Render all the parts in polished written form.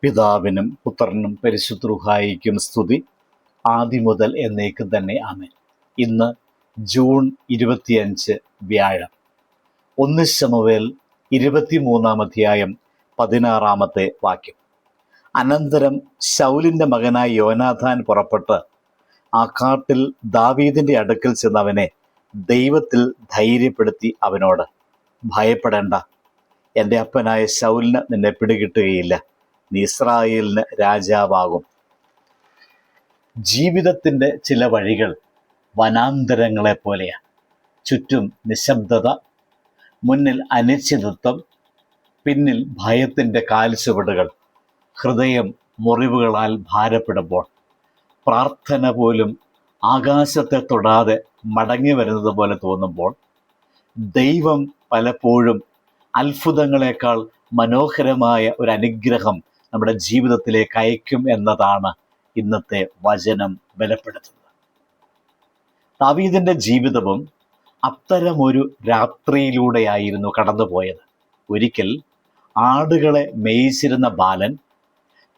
പിതാവിനും പുത്രനും പരിശുദ്ധ റൂഹായിക്കും സ്തുതി, ആദി മുതൽ എന്നേക്കും തന്നെ ആമേൻ. ഇന്ന് ജൂൺ 25 വ്യാഴം. 1 ശമൂവേൽ 23 അധ്യായം 16 വാക്യം. അനന്തരം ശൗലിന്റെ മകനായ യോനാഥാൻ പുറപ്പെട്ട് ആ കാട്ടിൽ ദാവീദിന്റെ അടുക്കൽ ചെന്ന് അവനെ ദൈവത്തിൽ ധൈര്യപ്പെടുത്തി അവനോട്, ഭയപ്പെടേണ്ട, എൻ്റെ അപ്പനായ ശൗലിന് നിന്നെ പിടികിട്ടുകയില്ല, നീ ഇസ്രായേലിന് രാജാവാകും. ജീവിതത്തിൻ്റെ ചില വഴികൾ വനാന്തരങ്ങളെ പോലെയാണ്. ചുറ്റും നിശബ്ദത, മുന്നിൽ അനിശ്ചിതത്വം, പിന്നിൽ ഭയത്തിൻ്റെ കാൽച്ചുവടുകൾ. ഹൃദയം മുറിവുകളാൽ ഭാരപ്പെടുമ്പോൾ പ്രാർത്ഥന പോലും ആകാശത്തെ തൊടാതെ മടങ്ങി വരുന്നത് പോലെ തോന്നുമ്പോൾ ദൈവം പലപ്പോഴും അത്ഭുതങ്ങളെക്കാൾ മനോഹരമായ ഒരു അനുഗ്രഹം നമ്മുടെ ജീവിതത്തിലേക്ക് അയക്കും എന്നതാണ് ഇന്നത്തെ വചനം ബലപ്പെടുത്തുന്നത്. ദാവീദിന്റെ ജീവിതവും അത്തരമൊരു രാത്രിയിലൂടെയായിരുന്നു കടന്നുപോയത്. ഒരിക്കൽ ആടുകളെ മേയിച്ചിരുന്ന ബാലൻ,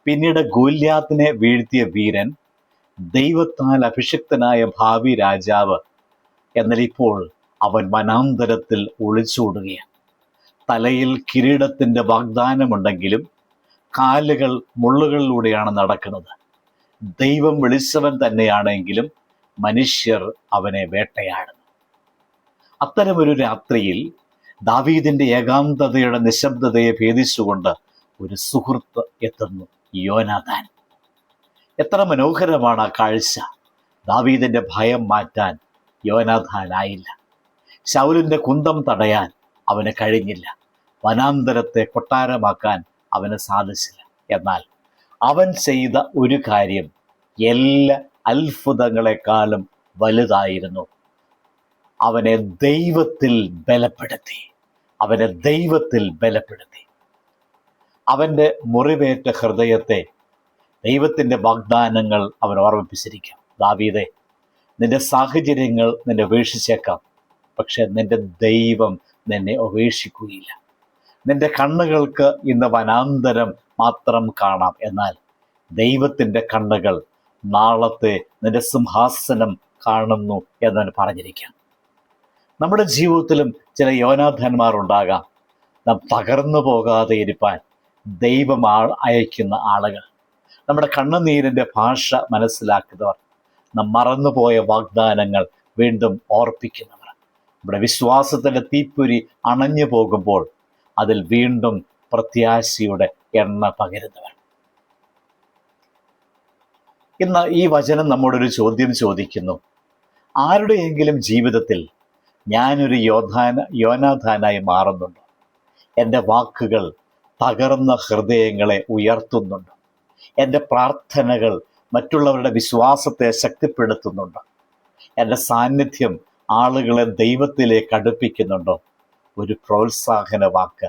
പിന്നീട് ഗോല്യാത്തിനെ വീഴ്ത്തിയ വീരൻ, ദൈവത്താൽ അഭിഷിക്തനായ ഭാവി രാജാവ്. എന്നാൽ ഇപ്പോൾ അവൻ വനാന്തരത്തിൽ ഒളിച്ചോടുകയാണ്. തലയിൽ കിരീടത്തിൻ്റെ വാഗ്ദാനമുണ്ടെങ്കിലും കാലുകൾ മുള്ളുകളിലൂടെയാണ് നടക്കുന്നത്. ദൈവം വിളിച്ചവൻ തന്നെയാണെങ്കിലും മനുഷ്യർ അവനെ വേട്ടയാടുന്നു. അത്തരമൊരു രാത്രിയിൽ ദാവീദിന്റെ ഏകാന്തതയുടെ നിശബ്ദതയെ ഭേദിച്ചുകൊണ്ട് ഒരു സുഹൃത്ത് എത്തുന്നു, യോനാഥാൻ. എത്ര മനോഹരമാണ് ആ കാഴ്ച! ദാവീദിന്റെ ഭയം മാറ്റാൻ യോനാഥാനായില്ല. ശൗലിന്റെ കുന്തം തടയാൻ അവന് കഴിഞ്ഞില്ല. വനാന്തരത്തെ കൊട്ടാരമാക്കാൻ അവന് സാധിച്ചില്ല. എന്നാൽ അവൻ ചെയ്ത ഒരു കാര്യം എല്ലാ അത്ഭുതങ്ങളെക്കാളും വലുതായിരുന്നു. അവനെ ദൈവത്തിൽ ബലപ്പെടുത്തി. അവൻ്റെ മുറിവേറ്റ ഹൃദയത്തെ ദൈവത്തിൻ്റെ വാഗ്ദാനങ്ങൾ അവൻ ഓർമ്മിപ്പിച്ചിരിക്കാം. ദാവീദേ, നിന്റെ സാഹചര്യങ്ങൾ നിന്നെ ഉപേക്ഷിച്ചേക്കാം, പക്ഷെ നിന്റെ ദൈവം നിന്നെ ഉപേക്ഷിക്കുകയില്ല. നിന്റെ കണ്ണുകൾക്ക് ഇന്ന് വനാന്തരം മാത്രം കാണാം, എന്നാൽ ദൈവത്തിൻ്റെ കണ്ണുകൾ നാളത്തെ നിന്റെ സിംഹാസനം കാണുന്നു എന്നവൻ പറഞ്ഞിരിക്കാം. നമ്മുടെ ജീവിതത്തിലും ചില യോനാഥാന്മാരുണ്ടാകാം. നാം തകർന്നു പോകാതെ ഇരിപ്പാൻ ദൈവം അയക്കുന്ന ആളുകൾ, നമ്മുടെ കണ്ണുനീരിൻ്റെ ഭാഷ മനസ്സിലാക്കുന്നവർ, നാം മറന്നുപോയ വാഗ്ദാനങ്ങൾ വീണ്ടും ഓർപ്പിക്കുന്നവർ, നമ്മുടെ വിശ്വാസത്തിൻ്റെ തീപ്പൊരി അണഞ്ഞു പോകുമ്പോൾ അതിൽ വീണ്ടും പ്രത്യാശയുടെ എണ്ണ പകരുന്നവർ. ഇന്ന് ഈ വചനം നമ്മോടൊരു ചോദ്യം ചോദിക്കുന്നു. ആരുടെയെങ്കിലും ജീവിതത്തിൽ ഞാനൊരു യോനാഥാനായി മാറുന്നുണ്ടോ? എൻ്റെ വാക്കുകൾ തകർന്ന ഹൃദയങ്ങളെ ഉയർത്തുന്നുണ്ടോ? എൻ്റെ പ്രാർത്ഥനകൾ മറ്റുള്ളവരുടെ വിശ്വാസത്തെ ശക്തിപ്പെടുത്തുന്നുണ്ടോ? എൻ്റെ സാന്നിധ്യം ആളുകളെ ദൈവത്തിലേക്ക് അടുപ്പിക്കുന്നുണ്ടോ? ഒരു പ്രോത്സാഹന വാക്ക്,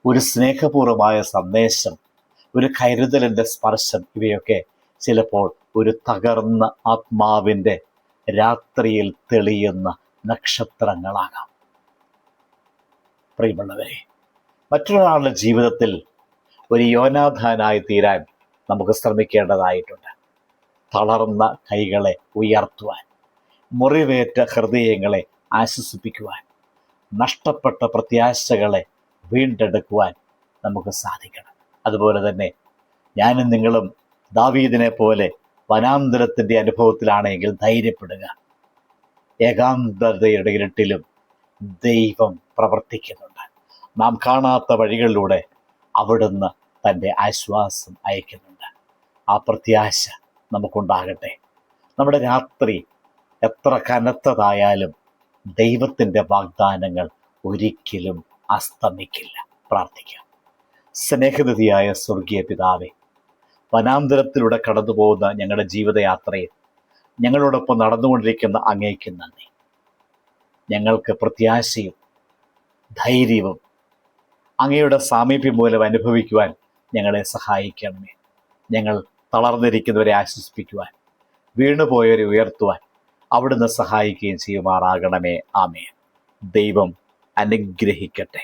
ഒരു സ്നേഹപൂർവമായ സന്ദേശം, ഒരു കരുതലിൻ്റെ സ്പർശം, ഇവയൊക്കെ ചിലപ്പോൾ ഒരു തകർന്ന ആത്മാവിൻ്റെ രാത്രിയിൽ തെളിയുന്ന നക്ഷത്രങ്ങളാകാം. പ്രിയമുള്ളവരെ, മറ്റൊരാളുടെ ജീവിതത്തിൽ ഒരു യോനാഥാനായി തീരാൻ നമുക്ക് ശ്രമിക്കേണ്ടതായിട്ടുണ്ട്. തളർന്ന കൈകളെ ഉയർത്തുവാൻ, മുറിവേറ്റ ഹൃദയങ്ങളെ ആശ്വസിപ്പിക്കുവാൻ, നഷ്ടപ്പെട്ട പ്രത്യാശകളെ വീണ്ടെടുക്കുവാൻ നമുക്ക് സാധിക്കണം. അതുപോലെ തന്നെ ഞാനും നിങ്ങളും ദാവീദിനെ പോലെ വനാന്തരത്തിൻ്റെ അനുഭവത്തിലാണെങ്കിൽ ധൈര്യപ്പെടുക. ഏകാന്തതയുടെ ഇരുട്ടിലും ദൈവം പ്രവർത്തിക്കുന്നുണ്ട്. നാം കാണാത്ത വഴികളിലൂടെ അവിടുന്ന് തൻ്റെ ആശ്വാസം അയക്കുന്നുണ്ട്. ആ പ്രത്യാശ നമുക്കുണ്ടാകട്ടെ. നമ്മുടെ രാത്രി എത്ര കനത്തതായാലും ദൈവത്തിൻ്റെ വാഗ്ദാനങ്ങൾ ഒരിക്കലും അസ്തമിക്കില്ല. പ്രാർത്ഥിക്കാം. സ്നേഹനിധിയായ സ്വർഗീയ പിതാവേ, വനാന്തരത്തിലൂടെ കടന്നു പോകുന്ന ഞങ്ങളുടെ ജീവിതയാത്രയിൽ ഞങ്ങളോടൊപ്പം നടന്നുകൊണ്ടിരിക്കുന്ന അങ്ങേക്ക് നന്ദി. ഞങ്ങൾക്ക് പ്രത്യാശയും ധൈര്യവും അങ്ങയുടെ സാമീപ്യം മൂലം അനുഭവിക്കുവാൻ ഞങ്ങളെ സഹായിക്കണമേ. ഞങ്ങൾ തളർന്നിരിക്കുന്നവരെ ആശ്വസിപ്പിക്കുവാൻ, വീണുപോയവരെ ഉയർത്തുവാൻ അവിടുന്ന് സഹായിക്കുകയും ചെയ്യുമാറാകണമേ. ആമേൻ. ദൈവം അനുഗ്രഹിക്കട്ടെ.